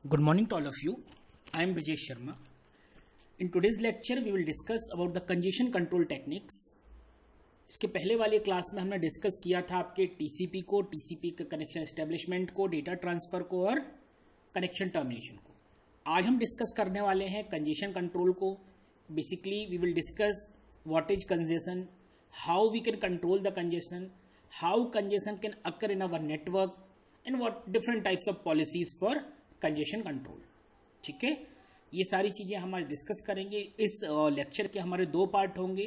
Good morning to all of you. I am Brijesh Sharma. In today's lecture, we will discuss about the congestion control techniques. इसके पहले वाले class में हमने discuss किया था आपके टीसीपी को, टीसीपी का कनेक्शन एस्टेब्लिशमेंट को, डेटा ट्रांसफर को और कनेक्शन टर्मिनेशन को. आज हम डिस्कस करने वाले हैं कंजेशन कंट्रोल को. Basically we will discuss what is congestion, how we can control the congestion, how congestion can occur in our network and what different types of policies for congestion control. ठीक है, ये सारी चीजें हम आज discuss करेंगे. इस लेक्चर के हमारे दो पार्ट होंगे.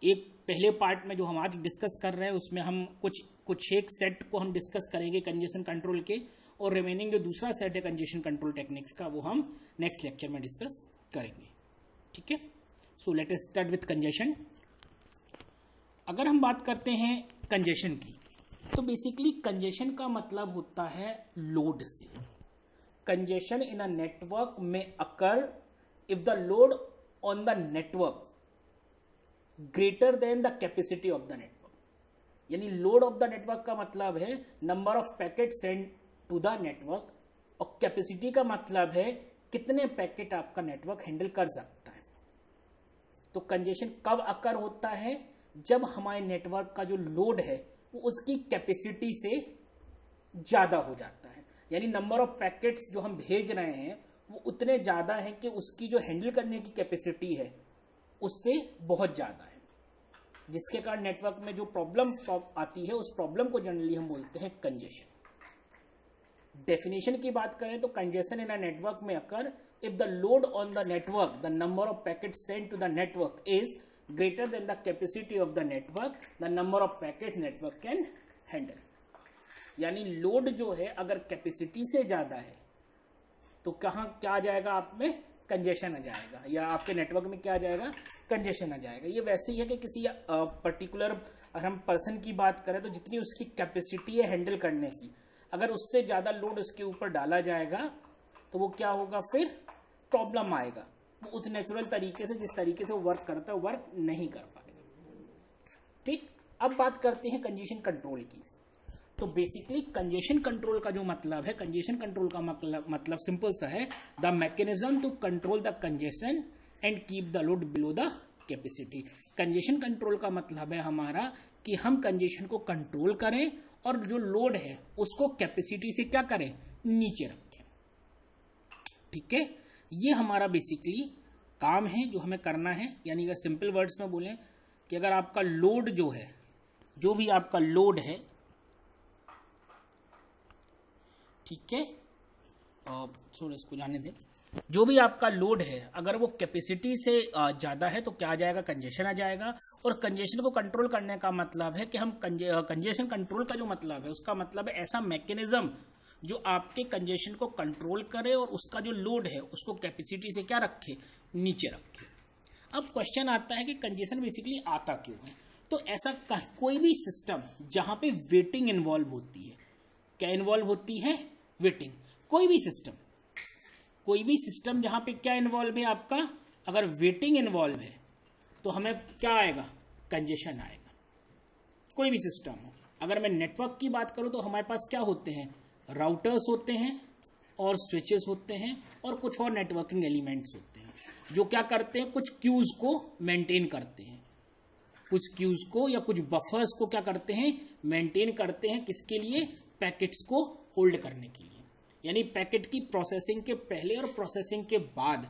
एक पहले पार्ट में जो हम आज डिस्कस कर रहे हैं उसमें हम कुछ एक सेट को हम डिस्कस करेंगे कंजेशन कंट्रोल के, और रिमेनिंग जो दूसरा सेट है कंजेशन कंट्रोल टेक्निक्स का वो हम नेक्स्ट लेक्चर में डिस्कस करेंगे. ठीक है, so let us start with congestion. अगर हम बात करते हैं कंजेशन की, तो बेसिकली कंजेशन का मतलब होता है लोड से. कंजेशन इन अ नेटवर्क में occur if the load on the network greater than the capacity of the network. यानी लोड ऑफ द नेटवर्क का मतलब है number of packet send to the network, और कैपेसिटी का मतलब है कितने पैकेट आपका नेटवर्क हैंडल कर सकता है. तो कंजेशन कब अकर होता है? जब हमारे नेटवर्क का जो लोड है वो उसकी कैपेसिटी से ज्यादा हो जाता है. यानी नंबर ऑफ पैकेट्स जो हम भेज रहे हैं वो उतने ज्यादा हैं कि उसकी जो हैंडल करने की कैपेसिटी है उससे बहुत ज्यादा है, जिसके कारण नेटवर्क में जो प्रॉब्लम आती है उस प्रॉब्लम को जनरली हम बोलते हैं कंजेशन. डेफिनेशन की बात करें तो कंजेशन इन अ नेटवर्क में occur if the load on the network, the number of packets send to the network is greater than the capacity of the network, the number of packets network can handle. यानी load जो है अगर capacity से ज्यादा है तो कहाँ क्या आ जाएगा, आप में कंजेशन आ जाएगा, या आपके नेटवर्क में क्या आ जाएगा, कंजेशन आ जाएगा. ये वैसे ही है कि किसी पर्टिकुलर अगर हम पर्सन की बात करें तो जितनी उसकी कैपेसिटी है हैंडल करने की, अगर उससे ज्यादा लोड उसके ऊपर डाला जाएगा तो वो क्या होगा, फिर प्रॉब्लम आएगा. वो उस नेचुरल तरीके से जिस तरीके से वो वर्क करता है वर्क नहीं कर पाएगा. ठीक, अब बात करते हैं कंजेशन कंट्रोल की. तो बेसिकली कंजेशन कंट्रोल का जो मतलब है, कंजेशन कंट्रोल का मतलब सिंपल सा है, the mechanism to control the congestion and keep the load below the capacity. Congestion control का मतलब है हमारा कि हम कंजेशन को कंट्रोल करें और जो लोड है उसको कैपेसिटी से क्या करें, नीचे रखें. ठीक है, ये हमारा बेसिकली काम है जो हमें करना है. यानी अगर सिंपल वर्ड्स में बोलें कि अगर आपका लोड जो है, जो भी आपका लोड है, ठीक है, छोड़ इसको जाने दें, जो भी आपका लोड है अगर वो कैपेसिटी से ज्यादा है तो क्या आ जाएगा, कंजेशन आ जाएगा. और कंजेशन को कंट्रोल करने का मतलब है कि हम कंजेशन कंट्रोल का जो मतलब है उसका मतलब है ऐसा मैकेनिज्म जो आपके कंजेशन को कंट्रोल करे और उसका जो लोड है उसको कैपेसिटी से क्या रखे, नीचे रखे. अब क्वेश्चन आता है कि कंजेशन बेसिकली आता क्यों है. तो ऐसा कोई भी सिस्टम जहां पे वेटिंग इन्वॉल्व होती है, क्या इन्वॉल्व होती है, वेटिंग. कोई भी सिस्टम जहां पे क्या इन्वॉल्व है आपका, अगर वेटिंग इन्वॉल्व है तो हमें क्या आएगा, कंजेशन आएगा. कोई भी सिस्टम हो. अगर मैं नेटवर्क की बात करूं तो हमारे पास क्या होते हैं, राउटर्स होते हैं और स्विचेस होते हैं और कुछ और नेटवर्किंग एलिमेंट्स होते हैं जो क्या करते हैं, कुछ क्यूज को मेंटेन करते हैं, कुछ क्यूज को या कुछ बफर्स को क्या करते हैं, मेंटेन करते हैं. किसके लिए, पैकेट्स को होल्ड करने के लिए. यानी पैकेट की प्रोसेसिंग के पहले और प्रोसेसिंग के बाद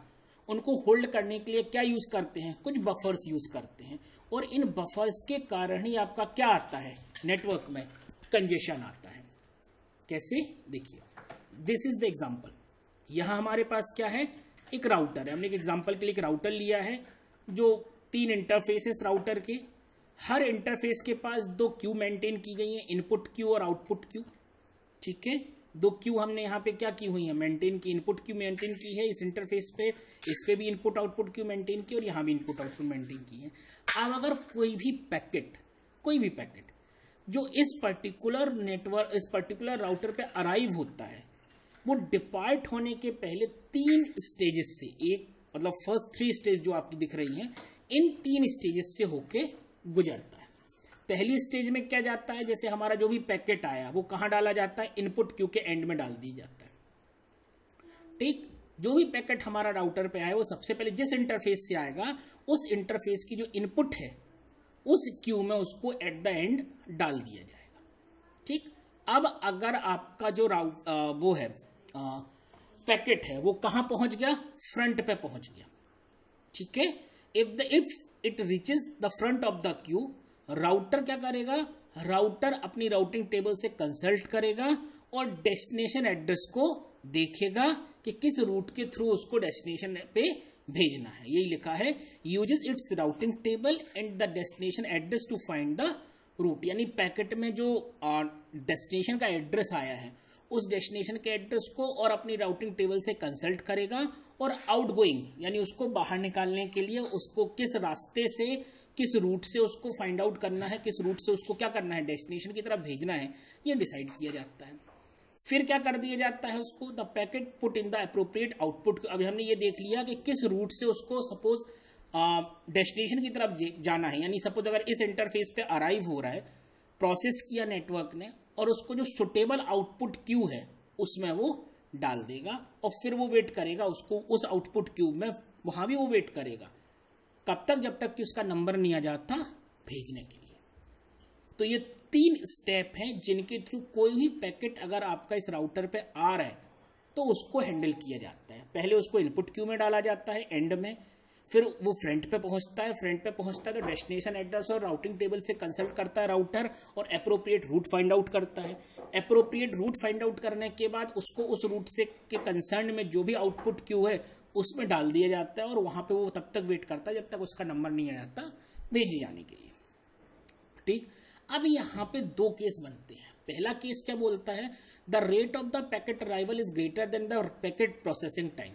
उनको होल्ड करने के लिए क्या यूज करते हैं, कुछ बफर्स यूज करते हैं. और इन बफर्स के कारण ही आपका क्या आता है, नेटवर्क में कंजेशन आता है. कैसे, देखिए, दिस इज द एग्जांपल. यहां हमारे पास क्या है, एक राउटर है. हमने एक एग्जांपल के लिए एक राउटर लिया है जो 3 इंटरफेसेस राउटर के, हर इंटरफेस के पास 2 क्यू मेंटेन की गई है, इनपुट क्यू और आउटपुट क्यू. ठीक है, 2 क्यू हमने यहाँ पे क्या की हुई है, मेंटेन की. इनपुट क्यू मेंटेन की है इस इंटरफेस पे, इस पे भी इनपुट आउटपुट क्यू मेंटेन की और यहाँ भी इनपुट आउटपुट मेंटेन की है. अब अगर कोई भी पैकेट जो इस पर्टिकुलर नेटवर्क, इस पर्टिकुलर राउटर पे अराइव होता है, वो डिपार्ट होने के पहले 3 स्टेजेस से, एक मतलब फर्स्ट 3 स्टेज जो आपकी दिख रही हैं, इन 3 स्टेजेस से होके गुजरता है. पहली स्टेज में क्या जाता है, जैसे हमारा जो भी पैकेट आया वो कहां डाला जाता है, इनपुट क्यू के एंड में डाल दिया जाता है. ठीक, जो भी पैकेट हमारा राउटर पे आए वो सबसे पहले जिस इंटरफेस से आएगा उस इंटरफेस की जो इनपुट है उस क्यू में उसको एट द एंड डाल दिया जाएगा। ठीक, अब अगर आपका जो वो है पैकेट है वो कहां पहुंच गया, फ्रंट पे पहुंच गया। ठीक है, if it reaches the front of the Q, router क्या करेगा, राउटर अपनी राउटिंग टेबल से कंसल्ट करेगा और डेस्टिनेशन एड्रेस को देखेगा कि किस रूट के थ्रू उसको डेस्टिनेशन पे भेजना है। यही लिखा है, uses its routing table and the destination address to find the route. यानी पैकेट में जो डेस्टिनेशन का एड्रेस आया है उस डेस्टिनेशन के एड्रेस को और अपनी राउटिंग टेबल से कंसल्ट करेगा और आउटगोइंग यानी उसको बाहर निकालने के लिए उसको किस रास्ते से, किस रूट से उसको फाइंड आउट करना है, किस रूट से उसको क्या करना है, डेस्टिनेशन की तरफ भेजना है, ये डिसाइड किया जाता है। फिर क्या कर दिया जाता है उसको, the packet put in the appropriate output. अभी हमने ये देख लिया कि किस रूट से उसको सपोज डेस्टिनेशन की तरफ जाना है, यानी सपोज अगर इस इंटरफेस पे अराइव हो रहा है, प्रोसेस किया नेटवर्क ने और उसको जो सुटेबल आउटपुट क्यू है उसमें वो डाल देगा और फिर वो वेट करेगा उसको उस आउटपुट क्यू में, वहां भी वो वेट करेगा कब तक, जब तक कि उसका नंबर नहीं आ जाता भेजने के लिए। तो ये 3 स्टेप हैं जिनके थ्रू कोई भी पैकेट अगर आपका इस राउटर पे आ रहा है तो उसको हैंडल किया जाता है। पहले उसको इनपुट क्यू में डाला जाता है एंड में, फिर वो फ्रंट पे पहुंचता है, फ्रंट पे पहुंचता है तो डेस्टिनेशन एड्रेस और राउटिंग टेबल से कंसल्ट करता है राउटर और अप्रोप्रिएट रूट फाइंड आउट करता है। अप्रोप्रिएट रूट फाइंड आउट करने के बाद उसको उस रूट से के कंसर्न में जो भी आउटपुट क्यू है उसमें डाल दिया जाता है और वहां पे वो तब तक वेट करता है जब तक उसका नंबर नहीं आ जाता भेजे जाने के लिए। ठीक, अब यहाँ पे 2 केस बनते हैं। पहला केस क्या बोलता है, the rate of the packet arrival is greater than the packet processing time.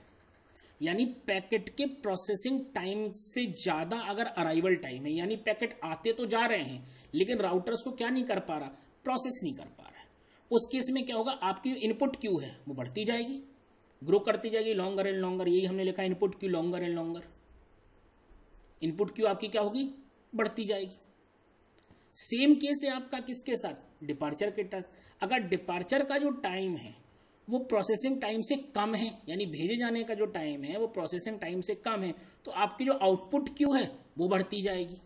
यानी पैकेट के प्रोसेसिंग टाइम से ज्यादा अगर अराइवल टाइम है, यानी पैकेट आते तो जा रहे हैं लेकिन राउटर उसको क्या नहीं कर पा रहा, प्रोसेस नहीं कर पा रहा है। उस केस में क्या होगा, आपकी इनपुट क्यू है वो बढ़ती जाएगी, ग्रो करती जाएगी, लॉन्गर एंड लॉन्गर। यही हमने लिखा input Q longer and longer. Input Q आपकी क्या होगी, बढ़ती जाएगी। सेम केस है आपका किसके साथ, डिपार्चर के साथ। अगर डिपार्चर का जो टाइम है वो प्रोसेसिंग टाइम से कम है, यानी भेजे जाने का जो टाइम है वो प्रोसेसिंग टाइम से कम है, तो आपकी जो आउटपुट क्यू है वो बढ़ती जाएगी।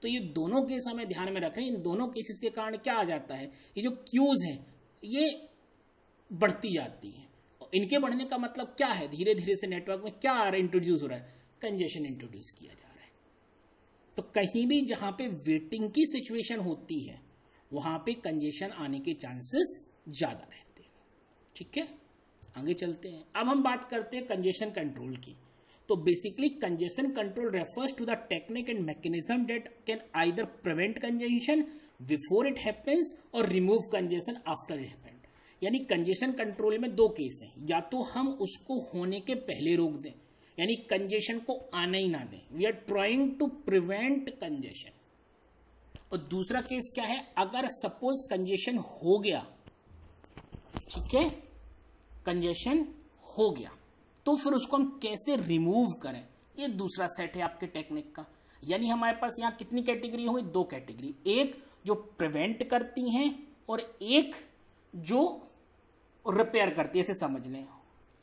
तो ये दोनों केस हमें ध्यान में रखें। इन दोनों केसेस के कारण क्या आ जाता है, ये जो क्यूज हैं ये बढ़ती जाती हैं। इनके बढ़ने का मतलब क्या है, धीरे धीरे से नेटवर्क में क्या आ रहा है, इंट्रोड्यूस हो रहा है, कंजेशन इंट्रोड्यूस किया जा रहा है। तो कहीं भी जहां पे वेटिंग की सिचुएशन होती है वहां पे कंजेशन आने के चांसेस ज्यादा रहते हैं। ठीक है, आगे चलते हैं। अब हम बात करते हैं कंजेशन कंट्रोल की। तो basically congestion control refers to the technique and mechanism that can either prevent congestion before it happens और remove congestion after it happened. यानी कंजेशन कंट्रोल में 2 केस हैं, या तो हम उसको होने के पहले रोक दें, यानी कंजेशन को आने ही ना दें, we are trying to prevent congestion. और दूसरा केस क्या है, अगर सपोज कंजेशन हो गया, ठीक है, कंजेशन हो गया तो फिर उसको हम कैसे रिमूव करें, ये दूसरा सेट है आपके टेक्निक का। यानी हमारे पास यहां कितनी कैटेगरी हुई, 2 कैटेगरी, एक जो प्रिवेंट करती हैं और एक जो रिपेयर करती है, ऐसे समझ लें,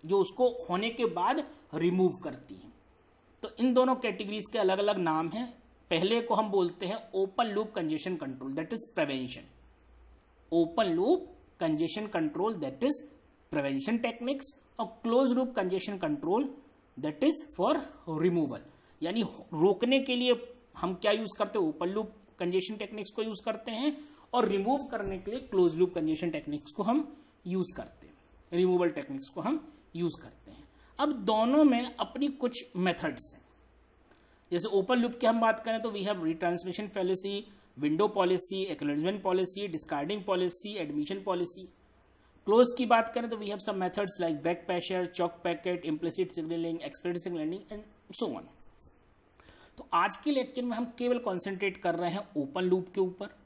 जो उसको होने के बाद रिमूव करती हैं। तो इन दोनों कैटेगरीज के अलग अलग नाम हैं। पहले को हम बोलते हैं open loop congestion control, that is prevention. Open loop congestion control that is prevention techniques, और close loop congestion control that is for removal. यानी रोकने के लिए हम क्या यूज करते हैं, ओपन लूप कंजेशन टेक्निक्स को यूज करते हैं, और रिमूव करने के लिए क्लोज लूप कंजेशन टेक्निक्स को हम यूज करते हैं, रिमूवल टेक्निक्स को हम यूज करते हैं। अब दोनों में अपनी कुछ मेथड्स हैं। जैसे ओपन लूप की हम बात करें तो we have retransmission policy, window policy, acknowledgement policy, discarding policy, admission policy. Close की बात करें तो we have some methods like back pressure, choke packet, implicit signalling, explicit signalling and so on. तो आज के लेक्चर में हम केवल कॉन्सेंट्रेट कर रहे हैं ओपन लूप के ऊपर।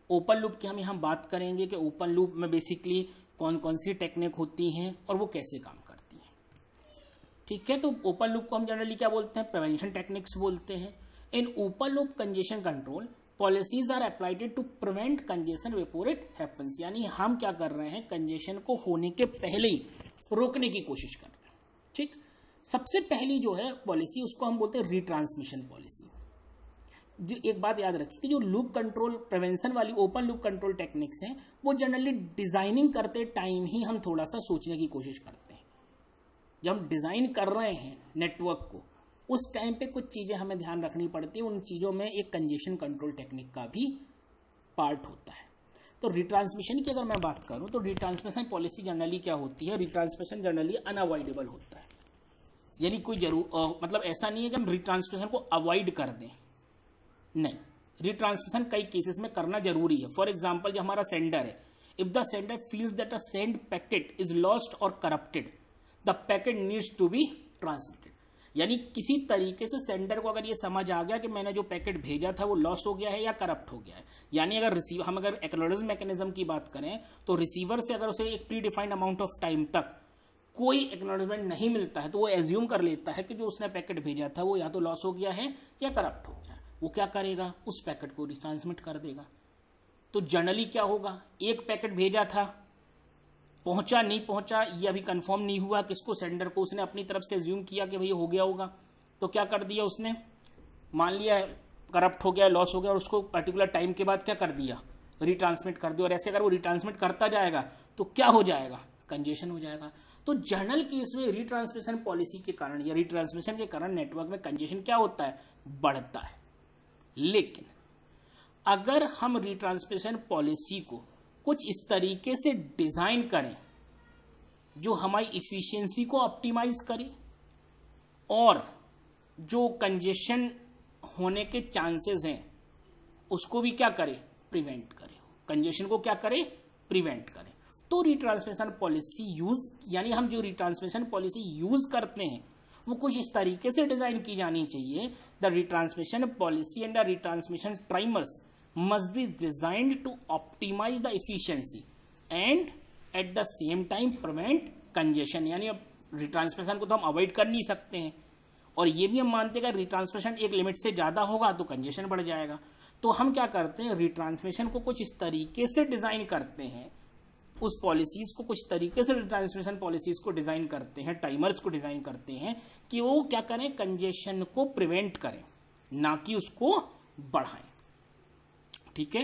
ओपन लूप की हम यहाँ बात करेंगे कि ओपन लूप में बेसिकली कौन कौन सी टेक्निक होती हैं और वो कैसे काम करती हैं। ठीक है, तो ओपन लूप को हम जनरली क्या बोलते हैं, प्रिवेंशन टेक्निक्स बोलते हैं। In open loop congestion control policies are applied to prevent congestion before it happens. यानी हम क्या कर रहे हैं, कंजेशन को होने के पहले ही रोकने की कोशिश कर रहे हैं। ठीक, सबसे पहली जो है पॉलिसी उसको हम बोलते हैं रिट्रांसमिशन पॉलिसी। एक बात याद रखिए कि जो लूप कंट्रोल प्रिवेंशन वाली ओपन लूप कंट्रोल टेक्निक्स हैं वो जनरली डिजाइनिंग करते टाइम ही हम थोड़ा सा सोचने की कोशिश करते हैं। जब हम डिजाइन कर रहे हैं नेटवर्क को उस टाइम पे कुछ चीजें हमें ध्यान रखनी पड़ती है। उन चीजों में एक कंजेशन कंट्रोल टेक्निक का भी पार्ट होता है। तो रिट्रांसमिशन की अगर मैं बात करूं तो रिट्रांसमिशन पॉलिसी जनरली क्या होती है, रिट्रांसमिशन जनरली अनअवॉइडेबल होता है। यानी कोई मतलब ऐसा नहीं है कि हम रिट्रांसमिशन को अवॉइड कर दें, नहीं, रिट्रांसमिशन कई केसेस में करना जरूरी है। फॉर एग्जाम्पल जो हमारा सेंडर है, if the sender feels that a send packet is lost और corrupted the packet needs to be transmitted. यानी किसी तरीके से सेंडर को अगर ये समझ आ गया कि मैंने जो पैकेट भेजा था वो लॉस हो गया है या करप्ट हो गया है, यानी अगर हम अगर एक्नॉलेजमेंट मैकेनिज्म की बात करें तो रिसीवर से अगर उसे एक pre defined amount of time तक कोई एक्नॉलेजमेंट नहीं मिलता है तो वो एज्यूम कर लेता है कि जो उसने पैकेट भेजा था वो या तो लॉस हो गया है या करप्ट हो गया है। वो क्या करेगा, उस पैकेट को रिट्रांसमिट कर देगा। तो जनरली क्या होगा, एक पैकेट भेजा था, पहुंचा नहीं पहुंचा ये अभी कंफर्म नहीं हुआ किसको, सेंडर को, उसने अपनी तरफ से एज्यूम किया कि भाई हो गया होगा, तो क्या कर दिया उसने, मान लिया करप्ट हो गया, लॉस हो गया, और उसको पर्टिकुलर टाइम के बाद क्या कर दिया, रिट्रांसमिट कर दिया। और ऐसे अगर वो रिट्रांसमिट करता जाएगा तो क्या हो जाएगा, कंजेशन हो जाएगा। तो जनरल केस में रिट्रांसमिशन पॉलिसी के कारण या रिट्रांसमिशन के कारण नेटवर्क में कंजेशन क्या होता है, बढ़ता है। लेकिन अगर हम रिट्रांसमिशन पॉलिसी को कुछ इस तरीके से डिजाइन करें जो हमारी इफिशिएंसी को ऑप्टिमाइज करे और जो कंजेशन होने के चांसेस हैं उसको भी क्या करे, प्रिवेंट करे, कंजेशन को क्या करे, प्रिवेंट करे, तो रिट्रांसमिशन पॉलिसी यूज, यानी हम जो रिट्रांसमिशन पॉलिसी यूज करते हैं वो कुछ इस तरीके से डिजाइन की जानी चाहिए। The retransmission policy and the retransmission timers must be designed to optimize the efficiency and at the same time prevent congestion। यानी अब रिट्रांसमिशन को तो हम अवॉइड कर नहीं सकते हैं और ये भी हम मानते हैं कि रिट्रांसमिशन एक लिमिट से ज़्यादा होगा तो कंजेशन बढ़ जाएगा। तो हम क्या करते हैं, रिट्रांसमिशन को कुछ इस तरीके से डिज़ाइन करते हैं, उस पॉलिसीज़ को कुछ तरीके से रिट्रांसमिशन पॉलिसीज़ को डिज़ाइन करते हैं, टाइमर्स को डिज़ाइन करते हैं कि वो क्या करें, कंजेशन को प्रिवेंट करें, ना कि उसको बढ़ाएं। ठीक है।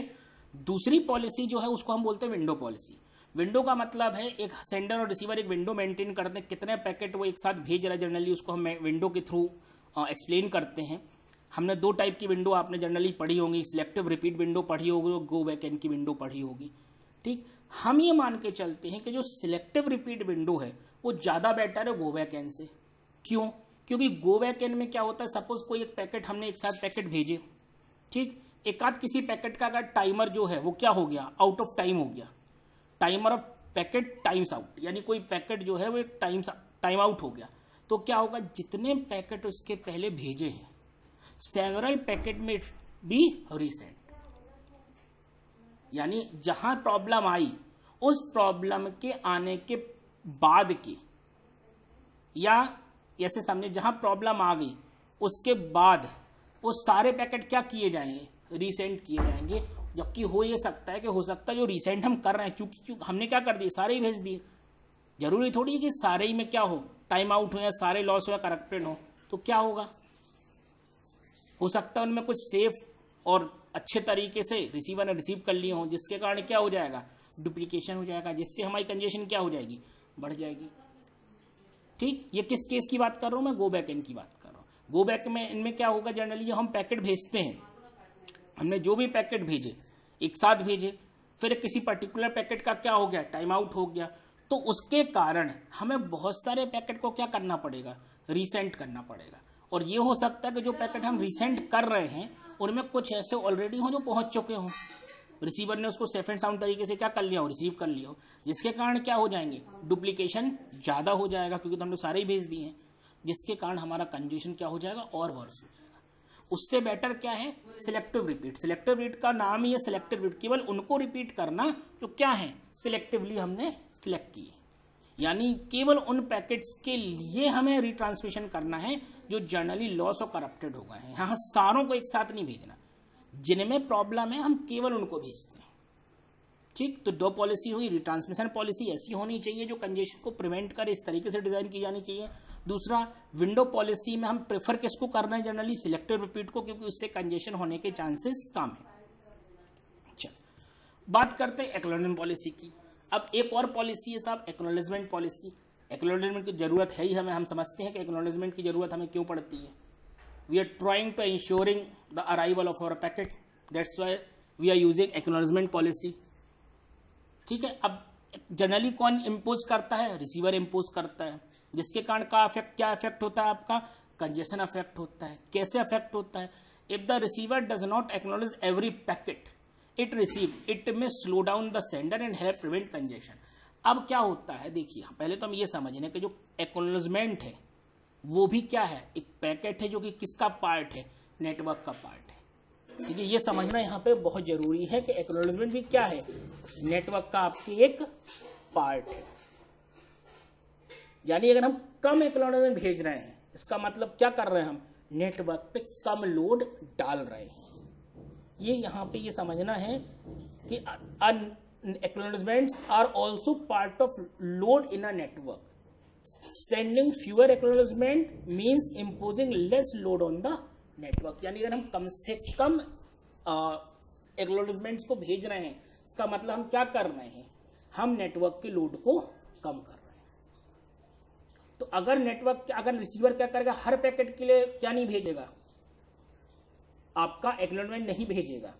दूसरी पॉलिसी जो है उसको हम बोलते हैं विंडो पॉलिसी। विंडो का मतलब है एक सेंडर और रिसीवर एक विंडो मेंटेन करते हैं, कितने पैकेट वो एक साथ भेज रहा है, जनरली उसको हम विंडो के थ्रू एक्सप्लेन करते हैं। हमने दो टाइप की विंडो आपने जनरली पढ़ी होंगी, सिलेक्टिव रिपीट विंडो पढ़ी होगी और गो बैक एन की विंडो पढ़ी होगी। ठीक, हम ये मान के चलते हैं कि जो सिलेक्टिव रिपीट विंडो है वो ज़्यादा बेटर है गो बैक एन से। क्यों, क्योंकि गो बैक एन में क्या होता है, सपोज कोई एक पैकेट, हमने एक साथ पैकेट भेजे, ठीक, एक आध किसी पैकेट का अगर टाइमर जो है वो क्या हो गया, आउट ऑफ टाइम हो गया, timer of packet times out, यानी कोई पैकेट जो है वो एक टाइम आउट हो गया, तो क्या होगा, जितने पैकेट उसके पहले भेजे हैं सेवरल पैकेट में बी रीसेंट, यानी जहां प्रॉब्लम आई उस प्रॉब्लम के आने के बाद की, या ऐसे समझे जहां प्रॉब्लम आ गई उसके बाद वो सारे पैकेट क्या किए जाएंगे, रीसेंट किए जाएंगे। जबकि हो ये सकता है कि हो सकता है जो रीसेंट हम कर रहे हैं, चूंकि हमने क्या कर दिए, सारे ही भेज दिए, जरूरी थोड़ी है कि सारे ही में क्या हो, टाइम आउट हो या सारे लॉस हो या करप्टेड हो, तो क्या होगा, हो सकता है उनमें कुछ सेफ और अच्छे तरीके से रिसीवर ने रिसीव कर लिए हो, जिसके कारण क्या हो जाएगा, डुप्लीकेशन हो जाएगा, जिससे हमारी कंजेशन क्या हो जाएगी, बढ़ जाएगी। ठीक, ये किस केस की बात कर रहा हूं मैं, गो बैक एन की बात कर रहा हूं। गो बैक में इनमें क्या होगा, जनरली जो हम पैकेट भेजते हैं, हमने जो भी पैकेट भेजे एक साथ भेजे, फिर किसी पर्टिकुलर पैकेट का क्या हो गया, टाइम आउट हो गया, तो उसके कारण हमें बहुत सारे पैकेट को क्या करना पड़ेगा, रीसेंट करना पड़ेगा। और ये हो सकता है कि जो पैकेट हम रीसेंट कर रहे हैं उनमें कुछ ऐसे ऑलरेडी हो जो पहुंच चुके हों, रिसीवर ने उसको सेफ एंड साउंड तरीके से क्या कर लिया हो, रिसीव कर लिया हो, जिसके कारण क्या हो जाएंगे, डुप्लीकेशन ज्यादा हो जाएगा, क्योंकि तो हमने सारे ही भेज दिए हैं, जिसके कारण हमारा कंजेशन क्या हो जाएगा, और वर्स हो जाएगा। उससे बेटर क्या है, सिलेक्टिव रिपीट। सिलेक्टिव रिपीट का नाम ही है सिलेक्टिव रिपीट, केवल उनको रिपीट करना जो क्या है, सिलेक्टिवली हमने सिलेक्ट किए, यानी केवल उन पैकेट्स के लिए हमें रिट्रांसमिशन करना है जो जनरली लॉस और करप्टेड हो गए हैं। यहाँ सारों को एक साथ नहीं भेजना, जिनमें प्रॉब्लम है हम केवल उनको भेजते हैं। ठीक, तो दो पॉलिसी हुई। रिट्रांसमिशन पॉलिसी ऐसी होनी चाहिए जो कंजेशन को प्रिवेंट करे, इस तरीके से डिजाइन की जानी चाहिए। दूसरा, विंडो पॉलिसी में हम प्रेफर किसको करना है जनरली, सिलेक्टिव रिपीट को, क्योंकि उससे कंजेशन होने के चांसेस कम है। चल बात करते हैं एक्नॉलेजमेंट पॉलिसी की। अब एक और पॉलिसी है साहब, एक्नॉलेजमेंट पॉलिसी। एक्नॉलेजमेंट की जरूरत है ही हमें, हम समझते हैं कि एक्नॉलेजमेंट की जरूरत हमें क्यों पड़ती है। We are trying to insuring the arrival of our packet, that's why we are using acknowledgement policy. ठीक है, अब जनरली कौन इम्पोज करता है, रिसीवर इम्पोज करता है, जिसके कारण का इफेक्ट, क्या इफेक्ट होता है आपका, कंजेशन इफेक्ट होता है। कैसे इफेक्ट होता है, if the receiver does not acknowledge every packet it receive, it may slow down the sender and help prevent congestion. अब क्या होता है, देखिए पहले तो हम ये समझने कि जो एक्नॉलेजमेंट है वो भी क्या है, एक पैकेट है जो कि किसका पार्ट है, नेटवर्क का पार्ट है। ठीक है, ये समझना यहाँ पे बहुत जरूरी है कि एक्नॉलेजमेंट भी क्या है, नेटवर्क का आपकी एक पार्ट है। यानी अगर हम कम एक्नॉलेजमेंट भेज रहे हैं, इसका मतलब क्या कर रहे हैं, हम नेटवर्क पे कम लोड डाल रहे हैं। ये यहाँ पे ये समझना है कि acknowledgements are also part of load in a network. Sending fewer acknowledgement means imposing less load on the network. यानी अगर हम कम से कम एक्नॉलेजमेंट्स को भेज रहे हैं, इसका मतलब हम क्या कर रहे हैं, हम नेटवर्क के लोड को कम कर रहे हैं। तो अगर नेटवर्क, अगर रिसीवर क्या करेगा, हर पैकेट के लिए क्या नहीं भेजेगा, आपका एक्नॉलेजमेंट नहीं भेजेगा,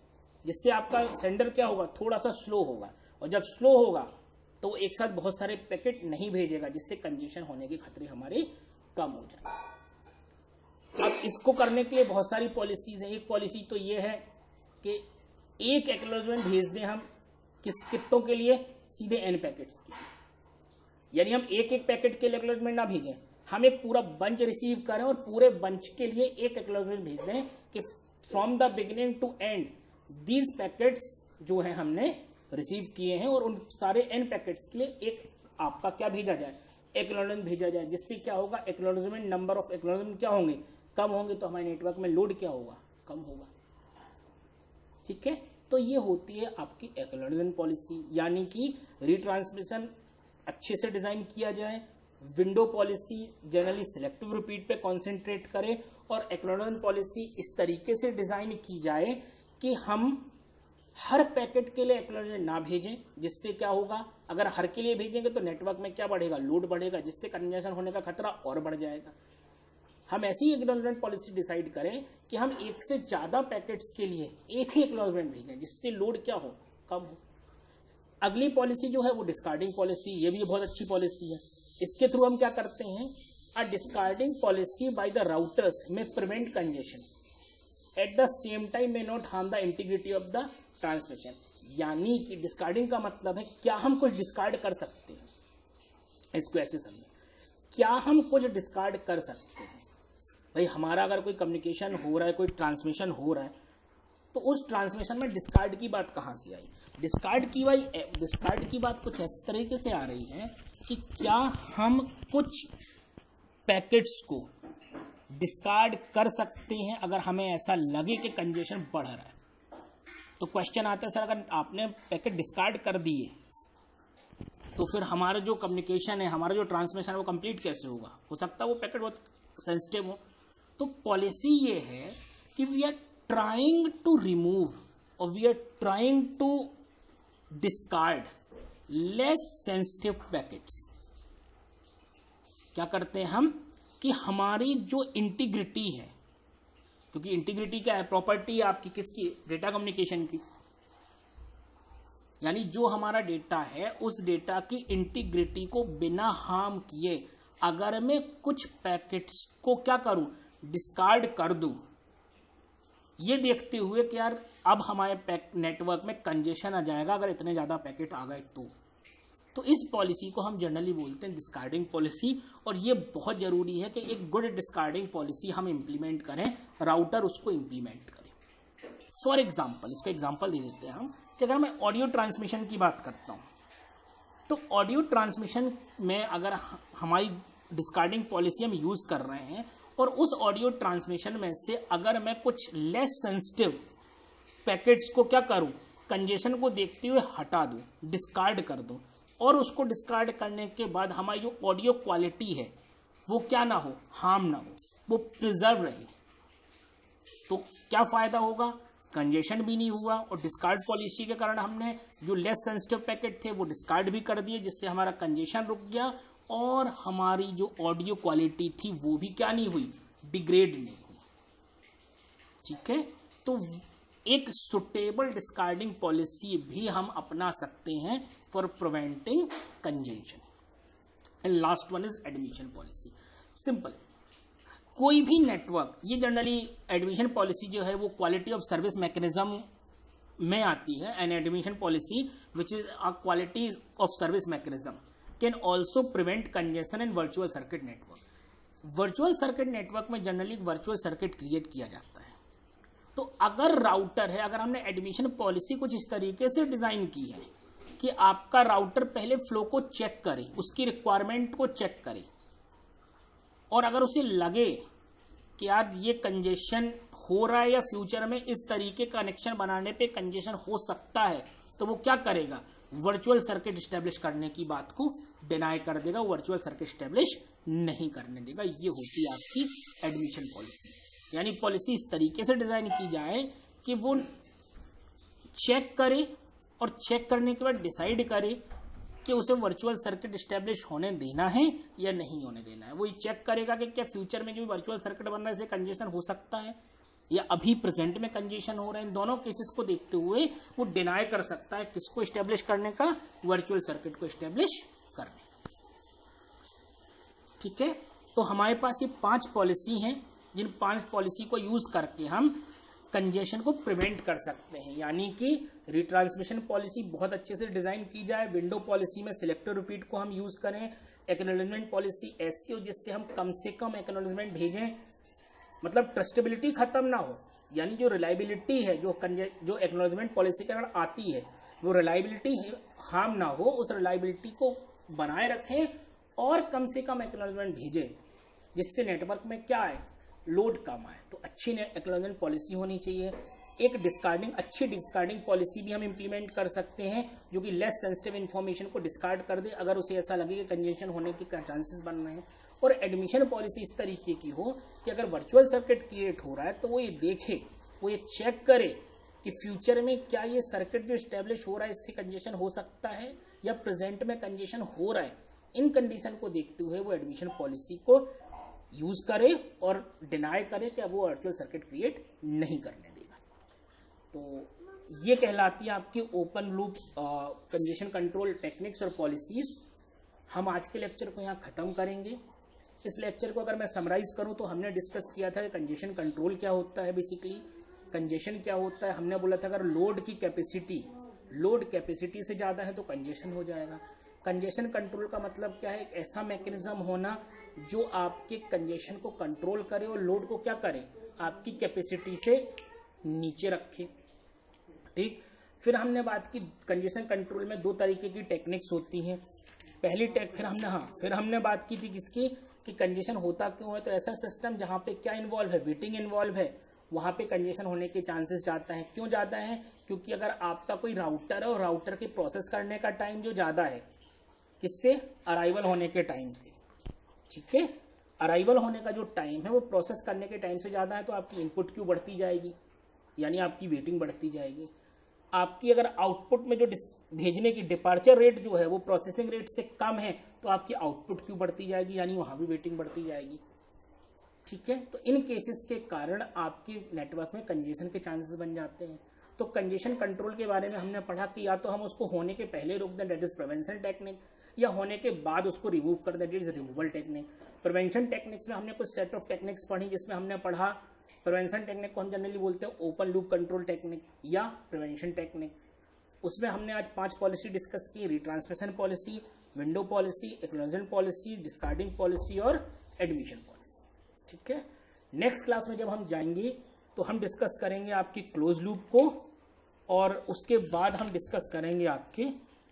जिससे आपका सेंडर क्या होगा, थोड़ा सा स्लो होगा। और जब स्लो होगा तो एक साथ बहुत सारे पैकेट नहीं भेजेगा, जिससे कंजेशन होने के खतरे हमारे कम हो जाए। अब इसको करने के लिए बहुत सारी पॉलिसीज हैं। एक पॉलिसी तो ये है कि एक एक्नॉलेजमेंट भेज दें हम कितनों के लिए, सीधे एन पैकेट्स के लिए। यानी हम एक एक पैकेट के लिए एक्नॉलेजमेंट ना भेजें, हम एक पूरा बंच रिसीव करें और पूरे बंच के लिए एक एक्नॉलेजमेंट भेज दें कि from the beginning to end these packets जो है हमने रिसीव किए हैं, और उन सारे एन पैकेट्स के लिए एक आपका क्या भेजा जाए, एक्नॉलेजमेंट भेजा जाए। जिससे क्या होगा, एक्नॉलेजमेंट, नंबर ऑफ एक्नॉलेजमेंट क्या होंगे, कम होंगे, तो हमारे नेटवर्क में लोड क्या होगा, कम होगा। ठीक है, तो ये होती है आपकी एक्नॉलेजमेंट पॉलिसी। यानी कि रिट्रांसमिशन अच्छे से डिजाइन किया जाए, window policy generally selective repeat पे कॉन्सेंट्रेट करे, और एक्नॉलेजमेंट पॉलिसी इस तरीके से डिजाइन की जाए कि हम हर पैकेट के लिए एक्नॉलेजमेंट ना भेजें। जिससे क्या होगा, अगर हर के लिए भेजेंगे तो नेटवर्क में क्या बढ़ेगा, लोड बढ़ेगा, जिससे कंजेशन होने का खतरा और बढ़ जाएगा। हम ऐसी एक्नॉलेजमेंट पॉलिसी डिसाइड करें कि हम एक से ज्यादा पैकेट्स के लिए एक ही एक्नॉलेजमेंट भेजें, जिससे लोड क्या हो, कम हो। अगली पॉलिसी जो है वो डिस्कार्डिंग पॉलिसी, ये भी बहुत अच्छी पॉलिसी है। इसके थ्रू हम क्या करते हैं, a discarding policy by the routers may prevent congestion at the same time may not harm the integrity of the transmission. यानी कि डिस्कार्डिंग का मतलब है, क्या हम कुछ डिस्कार्ड कर सकते हैं, इसको ऐसे समझें, क्या हम कुछ डिस्कार्ड कर सकते हैं। भाई हमारा अगर कोई कम्युनिकेशन हो रहा है, कोई ट्रांसमिशन हो रहा है, तो उस ट्रांसमिशन में डिस्कार्ड की बात कहाँ से आई, डिस्कार्ड की बात कुछ इस तरीके से आ रही है कि क्या हम कुछ पैकेट्स को डिस्कार्ड कर सकते हैं अगर हमें ऐसा लगे कि कंजेशन बढ़ रहा है। तो क्वेश्चन आता है, सर अगर आपने पैकेट डिस्कार्ड कर दिए तो फिर हमारा जो कम्युनिकेशन है, हमारा जो ट्रांसमिशन है, वो कंप्लीट कैसे होगा, हो सकता है वो पैकेट बहुत सेंसिटिव हो। तो पॉलिसी ये है कि we are trying to remove और we are trying to discard less sensitive packets. क्या करते हैं हम कि हमारी जो इंटीग्रिटी है, क्योंकि इंटीग्रिटी क्या है, प्रॉपर्टी आपकी किसकी, डेटा कम्युनिकेशन की। यानी जो हमारा डेटा है उस डेटा की इंटीग्रिटी को बिना हार्म किए अगर मैं कुछ पैकेट्स को क्या करूं, डिस्कार्ड कर दूं, ये देखते हुए कि यार अब हमारे नेटवर्क में कंजेशन आ जाएगा अगर इतने ज्यादा पैकेट आ गए तो इस पॉलिसी को हम जनरली बोलते हैं डिस्कार्डिंग पॉलिसी। और ये बहुत जरूरी है कि एक गुड डिस्कार्डिंग पॉलिसी हम इंप्लीमेंट करें, राउटर उसको इंप्लीमेंट करे। फॉर एग्जाम्पल, इसको एग्जाम्पल दे देते हैं हम कि अगर मैं ऑडियो ट्रांसमिशन की बात करता हूं, तो ऑडियो ट्रांसमिशन में अगर हमारी डिस्कार्डिंग पॉलिसी हम यूज कर रहे हैं और उस ऑडियो ट्रांसमिशन में से अगर मैं कुछ लेस सेंसिटिव पैकेट्स को क्या करूं, कंजेशन को देखते हुए हटा दो, डिस्कार्ड कर दो, और उसको डिस्कार्ड करने के बाद हमारी जो ऑडियो क्वालिटी है वो क्या ना हो, हार्म ना हो, वो प्रिजर्व रहे। तो क्या फायदा होगा, कंजेशन भी नहीं हुआ, और डिस्कार्ड पॉलिसी के कारण हमने जो लेस सेंसिटिव पैकेट थे वो डिस्कार्ड भी कर दिए, जिससे हमारा कंजेशन रुक गया और हमारी जो ऑडियो क्वालिटी थी वो भी क्या नहीं हुई, डिग्रेड नहीं हुई। ठीक है, तो एक सुटेबल डिस्कार्डिंग पॉलिसी भी हम अपना सकते हैं for preventing congestion. And last one is admission policy. Simple, कोई भी नेटवर्क, ये जनरली एडमिशन पॉलिसी जो है वो क्वालिटी ऑफ सर्विस मैकेनिज्म में आती है। And admission policy which is a quality of service mechanism can also prevent congestion in virtual circuit network. Virtual circuit network में जनरली वर्चुअल सर्किट क्रिएट किया जाता है। तो अगर राउटर है, अगर हमने एडमिशन पॉलिसी कुछ इस तरीके से डिजाइन की है कि आपका राउटर पहले फ्लो को चेक करे, उसकी रिक्वायरमेंट को चेक करे, और अगर उसे लगे कि यार ये कंजेशन हो रहा है या फ्यूचर में इस तरीके का कनेक्शन बनाने पे कंजेशन हो सकता है, तो वो क्या करेगा, वर्चुअल सर्किट स्टैब्लिश करने की बात को डिनाई कर देगा, वर्चुअल सर्किट स्टैब्लिश नहीं करने देगा। ये होती है आपकी एडमिशन पॉलिसी। यानी पॉलिसी इस तरीके से डिजाइन की जाए कि वो चेक करे, और चेक करने के बाद डिसाइड करे कि उसे वर्चुअल सर्किट स्टैब्लिश होने देना है या नहीं होने देना है। वो ये चेक करेगा कि क्या फ्यूचर में जो वर्चुअल सर्किट बन रहा है इससे कंजेशन हो सकता है या अभी प्रेजेंट में कंजेशन हो रहा है। इन दोनों केसेस को देखते हुए वो डिनाई कर सकता है किसको स्टैब्लिश करने का, वर्चुअल सर्किट को स्टैब्लिश करने। ठीक है, तो हमारे पास ये 5 पॉलिसी हैं, जिन 5 पॉलिसी को यूज करके हम कंजेशन को प्रिवेंट कर सकते हैं। यानी कि रिट्रांसमिशन पॉलिसी बहुत अच्छे से डिजाइन की जाए, विंडो पॉलिसी में सिलेक्टिव रिपीट को हम यूज करें, एक्नॉलेजमेंट पॉलिसी ऐसी हो जिससे हम कम से कम एक्नॉलेजमेंट भेजें, मतलब ट्रस्टेबिलिटी खत्म ना हो, यानी जो रिलायबिलिटी है जो एक्नॉलेजमेंट पॉलिसी के कारण आती है वो रिलायबिलिटी हार्म ना हो, उस रिलायबिलिटी को बनाए रखें और कम से कम एक्नॉलेजमेंट भेजें, जिससे नेटवर्क में क्या है, लोड कम आए। तो अच्छी एक्नॉलेजमेंट पॉलिसी होनी चाहिए। एक अच्छी डिस्कार्डिंग पॉलिसी भी हम इंप्लीमेंट कर सकते हैं जो कि लेस सेंसिटिव इन्फॉर्मेशन को डिस्कार्ड कर दे अगर उसे ऐसा लगे कि कंजेशन होने के चांसेस बन रहे हैं। और एडमिशन पॉलिसी इस तरीके की हो कि अगर वर्चुअल सर्किट क्रिएट हो रहा है तो वो ये देखे, वो ये चेक करे कि फ्यूचर में क्या ये सर्किट जो स्टैब्लिश हो रहा है इससे कंजेशन हो सकता है या प्रेजेंट में कंजेशन हो रहा है। इन कंडीशन को देखते हुए वो एडमिशन पॉलिसी को यूज करे और डिनाई करे कि वो वर्चुअल सर्किट क्रिएट नहीं करने देगा। तो ये कहलाती है आपकी open loop congestion control techniques और पॉलिसीज। हम आज के लेक्चर को यहाँ खत्म करेंगे। इस लेक्चर को अगर मैं समराइज करूं तो हमने डिस्कस किया था कि कंजेशन कंट्रोल क्या होता है। बेसिकली कंजेशन क्या होता है, हमने बोला था अगर लोड कैपेसिटी से ज्यादा है तो कंजेशन हो जाएगा। कंजेशन कंट्रोल का मतलब क्या है, एक ऐसा मैकेनिज्म होना जो आपके कंजेशन को कंट्रोल करे और लोड को क्या करे, आपकी कैपेसिटी से नीचे रखे। ठीक, फिर हमने बात की कंजेशन कंट्रोल में 2 तरीके की टेक्निक्स होती हैं। पहली फिर हमने बात की थी किसकी, कि कंजेशन होता क्यों है। तो ऐसा सिस्टम जहां पे क्या इन्वॉल्व है, वेटिंग इन्वॉल्व है, वहां पे कंजेशन होने के चांसेस ज्यादा है। क्यों ज्यादा है, क्योंकि अगर आपका कोई राउटर है और राउटर के प्रोसेस करने का टाइम जो ज्यादा है, किससे, अराइवल होने के टाइम से। ठीक है, अराइवल होने का जो टाइम है वो प्रोसेस करने के टाइम से ज्यादा है, तो आपकी इनपुट क्यू बढ़ती जाएगी, यानी आपकी वेटिंग बढ़ती जाएगी। आपकी अगर आउटपुट में जो भेजने की डिपार्चर रेट जो है वो प्रोसेसिंग रेट से कम है, तो आपकी आउटपुट क्यू बढ़ती जाएगी, यानी वहां भी वेटिंग बढ़ती जाएगी। ठीक है, तो इन केसेस के कारण आपके नेटवर्क में कंजेशन के चांसेस बन जाते हैं। तो कंजेशन कंट्रोल के बारे में हमने पढ़ा कि या तो हम उसको होने के पहले रोक दें, दैट इज प्रिवेंशन टेक्निक, या होने के बाद उसको रिमूव कर दें, that is removal technique. Prevention techniques में हमने कुछ सेट ऑफ टेक्निक्स पढ़ी, जिसमें हमने पढ़ा प्रिवेंशन टेक्निक को हम जनरली बोलते हैं ओपन लूप कंट्रोल टेक्निक या प्रिवेंशन टेक्निक। उसमें हमने आज 5 पॉलिसी डिस्कस की, retransmission policy, window policy, acknowledgement policy, discarding policy और एडमिशन पॉलिसी। ठीक है, नेक्स्ट क्लास में जब हम जाएंगे तो हम डिस्कस करेंगे आपकी क्लोज लूप को, और उसके बाद हम डिस्कस करेंगे आपके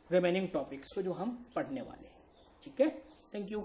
रिमेनिंग टॉपिक्स को जो हम पढ़ने वाले हैं। ठीक है, थैंक यू।